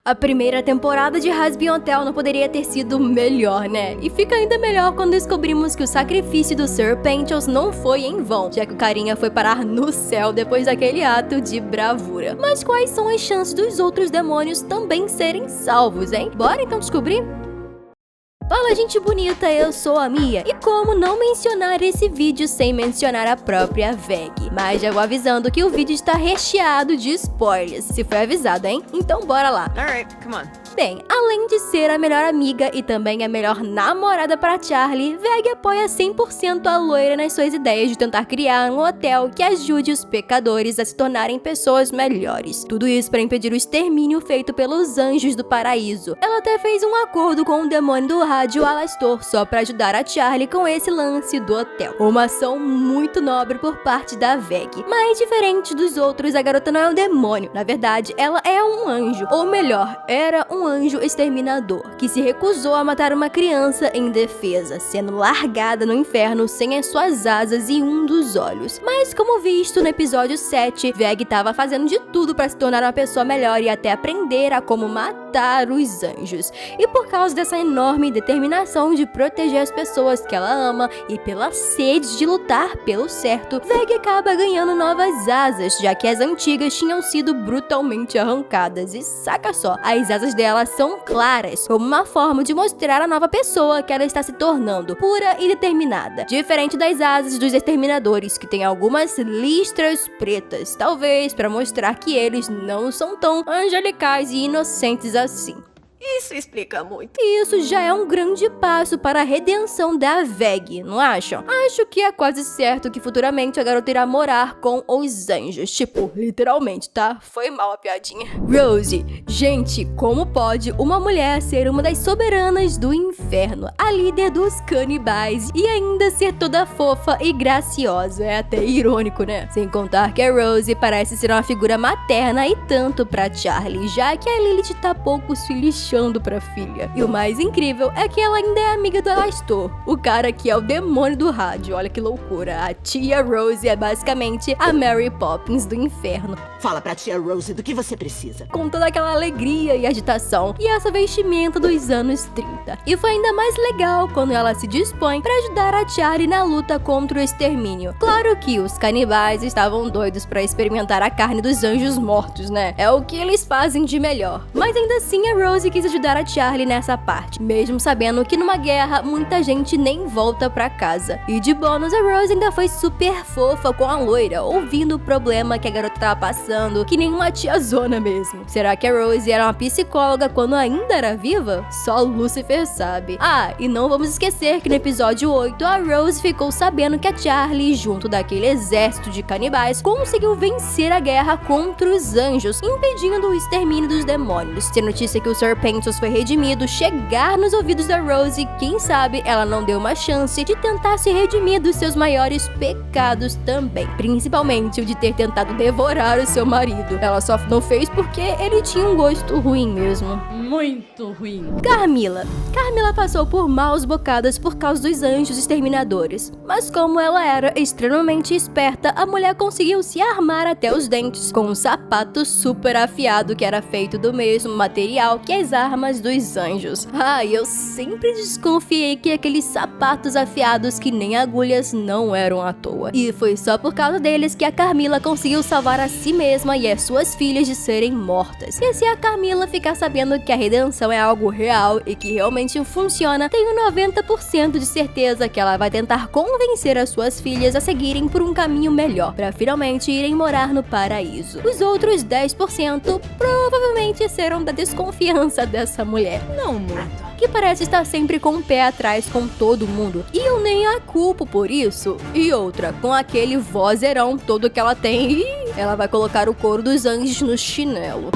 A primeira temporada de Hazbin Hotel não poderia ter sido melhor, né? E fica ainda melhor quando descobrimos que o sacrifício do Sir Pentious não foi em vão, já que o carinha foi parar no céu depois daquele ato de bravura. Mas quais são as chances dos outros demônios também serem salvos, hein? Bora então descobrir? Fala, gente bonita, eu sou a Mia. E como não mencionar esse vídeo sem mencionar a própria Veg? Mas já vou avisando que o vídeo está recheado de spoilers, se foi avisado, hein? Então bora lá. Alright, come on. Bem, além de ser a melhor amiga e também a melhor namorada para Charlie, Veg apoia 100% a loira nas suas ideias de tentar criar um hotel que ajude os pecadores a se tornarem pessoas melhores. Tudo isso para impedir o extermínio feito pelos anjos do paraíso. Ela até fez um acordo com o demônio do rádio Alastor só para ajudar a Charlie com esse lance do hotel. Uma ação muito nobre por parte da Veg. Mas diferente dos outros, a garota não é um demônio. Na verdade, ela é um anjo. Ou melhor, era um anjo exterminador, que se recusou a matar uma criança em defesa, sendo largada no inferno sem as suas asas e um dos olhos. Mas como visto no episódio 7, Veg estava fazendo de tudo para se tornar uma pessoa melhor e até aprender a como matar os anjos. E por causa dessa enorme determinação de proteger as pessoas que ela ama e pela sede de lutar pelo certo, Veg acaba ganhando novas asas, já que as antigas tinham sido brutalmente arrancadas. E saca só, as asas dela são claras, como uma forma de mostrar a nova pessoa que ela está se tornando, pura e determinada. Diferente das asas dos exterminadores, que tem algumas listras pretas, talvez para mostrar que eles não são tão angelicais e inocentes assim. Isso explica muito. E isso já é um grande passo para a redenção da Veg, não acham? Acho que é quase certo que futuramente a garota irá morar com os anjos. Tipo, literalmente, tá? Foi mal a piadinha. Rose. Gente, como pode uma mulher ser uma das soberanas do inferno, a líder dos canibais, e ainda ser toda fofa e graciosa? É até irônico, né? Sem contar que a Rose parece ser uma figura materna e tanto pra Charlie, já que a Lilith tá pouco se lixando pra filha. E o mais incrível é que ela ainda é amiga do Alastor, o cara que é o demônio do rádio. Olha que loucura. A tia Rose é basicamente a Mary Poppins do inferno. Fala pra tia Rose do que você precisa. Com toda aquela alegria e agitação e essa vestimenta dos anos 30. E foi ainda mais legal quando ela se dispõe pra ajudar a Charlie na luta contra o extermínio. Claro que os canibais estavam doidos pra experimentar a carne dos anjos mortos, né? É o que eles fazem de melhor. Mas ainda assim a Rose quis ajudar a Charlie nessa parte, mesmo sabendo que numa guerra muita gente nem volta pra casa. E de bônus, a Rose ainda foi super fofa com a loira, ouvindo o problema que a garota tava passando, que nem uma tiazona mesmo. Será que a Rose era uma psicóloga quando ainda era viva? Só Lucifer sabe. Ah, e não vamos esquecer que no episódio 8, a Rose ficou sabendo que a Charlie, junto daquele exército de canibais, conseguiu vencer a guerra contra os anjos, impedindo o extermínio dos demônios. Se a notícia que o Sir Pentious foi redimido chegar nos ouvidos da Rose, quem sabe ela não deu uma chance de tentar se redimir dos seus maiores pecados também, principalmente o de ter tentado devorar o seu marido. Ela só não fez porque ele tinha um gosto ruim mesmo. Muito ruim. Carmilla passou por maus bocadas por causa dos anjos exterminadores, mas como ela era extremamente esperta, a mulher conseguiu se armar até os dentes com um sapato super afiado que era feito do mesmo material que as armas dos anjos. Ah, eu sempre desconfiei que aqueles sapatos afiados que nem agulhas não eram à toa. E foi só por causa deles que a Carmilla conseguiu salvar a si mesma e as suas filhas de serem mortas. E se a Carmilla ficar sabendo que a redenção é algo real e que realmente funciona, tenho 90% de certeza que ela vai tentar convencer as suas filhas a seguirem por um caminho melhor, para finalmente irem morar no paraíso. Os outros 10% provavelmente serão da desconfiança dessa mulher. Não muito. Que parece estar sempre com o pé atrás com todo mundo. E eu nem a culpo por isso. E outra, com aquele vozeirão todo que ela tem, ela vai colocar o couro dos anjos no chinelo.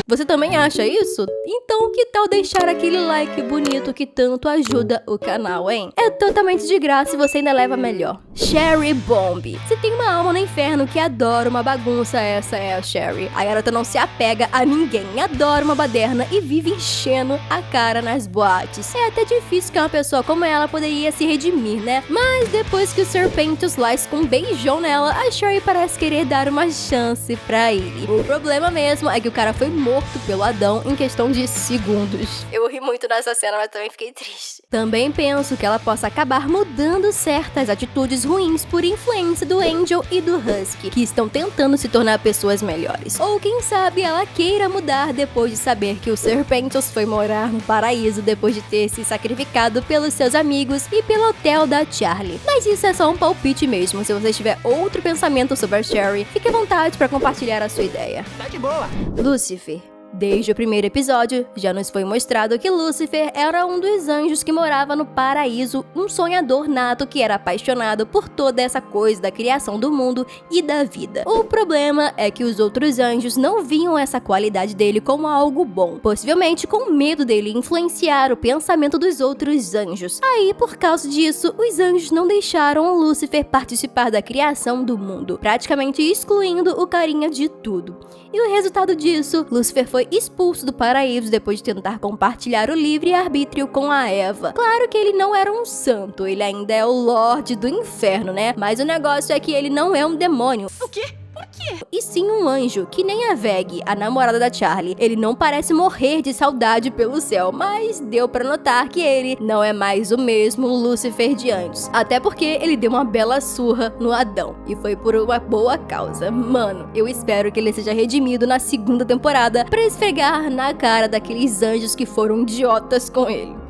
Você também acha acha isso? Então que tal deixar aquele like bonito que tanto ajuda o canal, hein? É totalmente de graça e você ainda leva melhor. Cherry Bomb. Se tem uma alma no inferno que adora uma bagunça, essa é a Cherry. A garota não se apega a ninguém, adora uma baderna e vive enchendo a cara nas boates. É até difícil que uma pessoa como ela poderia se redimir, né? Mas depois que o Serpentos lasca um beijão nela, a Cherry parece querer dar uma chance pra ele. O problema mesmo é que o cara foi morto pelo Adão em questão de segundos. Eu ri muito nessa cena, mas também fiquei triste. Também penso que ela possa acabar mudando certas atitudes ruins por influência do Angel e do Husky, que estão tentando se tornar pessoas melhores. Ou quem sabe ela queira mudar depois de saber que o Serpentos foi morar no paraíso depois de ter se sacrificado pelos seus amigos e pelo hotel da Charlie. Mas isso é só um palpite mesmo. Se você tiver outro pensamento sobre a Cherry, fique à vontade para compartilhar a sua ideia. Tá de boa. Lucifer. Desde o primeiro episódio, já nos foi mostrado que Lúcifer era um dos anjos que morava no paraíso, um sonhador nato que era apaixonado por toda essa coisa da criação do mundo e da vida. O problema é que os outros anjos não viam essa qualidade dele como algo bom, possivelmente com medo dele influenciar o pensamento dos outros anjos. Aí, por causa disso, os anjos não deixaram Lúcifer participar da criação do mundo, praticamente excluindo o carinha de tudo. E o resultado disso, Lúcifer foi expulso do paraíso depois de tentar compartilhar o livre-arbítrio com a Eva. Claro que ele não era um santo, ele ainda é o Lorde do Inferno, né? Mas o negócio é que ele não é um demônio. O quê? Por quê? E sim um anjo, que nem a Veg, a namorada da Charlie. Ele não parece morrer de saudade pelo céu, mas deu pra notar que ele não é mais o mesmo Lúcifer de antes. Até porque ele deu uma bela surra no Adão, e foi por uma boa causa. Mano, eu espero que ele seja redimido na segunda temporada pra esfregar na cara daqueles anjos que foram idiotas com ele.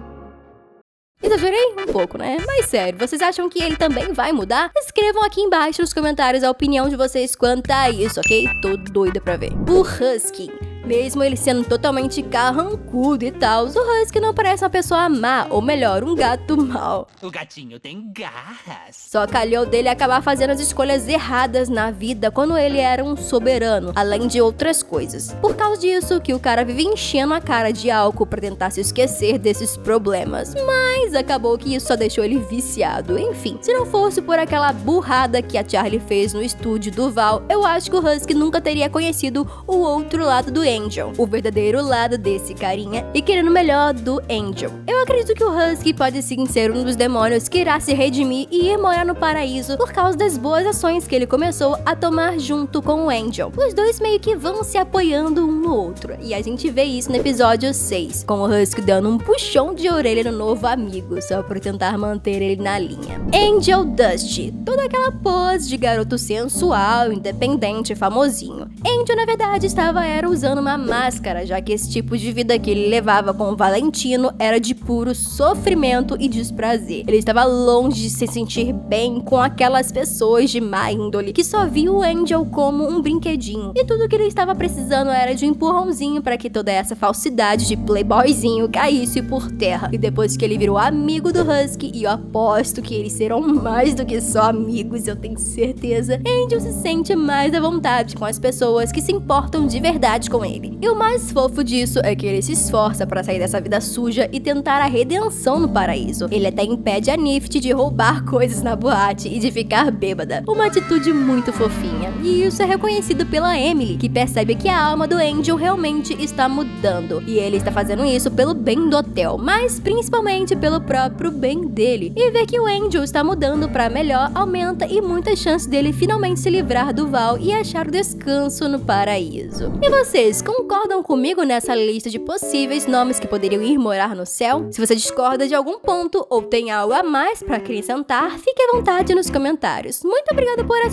Exagerei um pouco, né? Mas sério, vocês acham que ele também vai mudar? Escrevam aqui embaixo nos comentários a opinião de vocês quanto a isso, ok? Tô doida pra ver. O Husky. Mesmo ele sendo totalmente carrancudo e tal, o Husky não parece uma pessoa má, ou melhor, um gato mau. O gatinho tem garras. Só calhou dele acabar fazendo as escolhas erradas na vida quando ele era um soberano, além de outras coisas. Por causa disso que o cara vive enchendo a cara de álcool pra tentar se esquecer desses problemas. Mas acabou que isso só deixou ele viciado. Enfim, se não fosse por aquela burrada que a Charlie fez no estúdio do Val, eu acho que o Husky nunca teria conhecido o outro lado do Angel, o verdadeiro lado desse carinha e querendo o melhor do Angel. Eu acredito que o Husky pode sim ser um dos demônios que irá se redimir e ir morar no paraíso por causa das boas ações que ele começou a tomar junto com o Angel. Os dois meio que vão se apoiando um no outro, e a gente vê isso no episódio 6, com o Husky dando um puxão de orelha no novo amigo, só por tentar manter ele na linha. Angel Dust, toda aquela pose de garoto sensual, independente, famosinho. Angel na verdade era usando uma máscara, já que esse tipo de vida que ele levava com o Valentino era de puro sofrimento e desprazer. Ele estava longe de se sentir bem com aquelas pessoas de má índole que só viam o Angel como um brinquedinho. E tudo que ele estava precisando era de um empurrãozinho para que toda essa falsidade de playboyzinho caísse por terra. E depois que ele virou amigo do Husky, e eu aposto que eles serão mais do que só amigos, eu tenho certeza, Angel se sente mais à vontade com as pessoas que se importam de verdade com ele. E o mais fofo disso é que ele se esforça para sair dessa vida suja e tentar a redenção no paraíso. Ele até impede a Nift de roubar coisas na boate e de ficar bêbada. Uma atitude muito fofinha. E isso é reconhecido pela Emily, que percebe que a alma do Angel realmente está mudando. E ele está fazendo isso pelo bem do hotel, mas principalmente pelo próprio bem dele. E ver que o Angel está mudando para melhor aumenta e muitas chances dele finalmente se livrar do Val e achar o descanso no paraíso. E vocês concordam comigo nessa lista de possíveis nomes que poderiam ir morar no céu? Se você discorda de algum ponto ou tem algo a mais para acrescentar, fique à vontade nos comentários. Muito obrigada por assistir.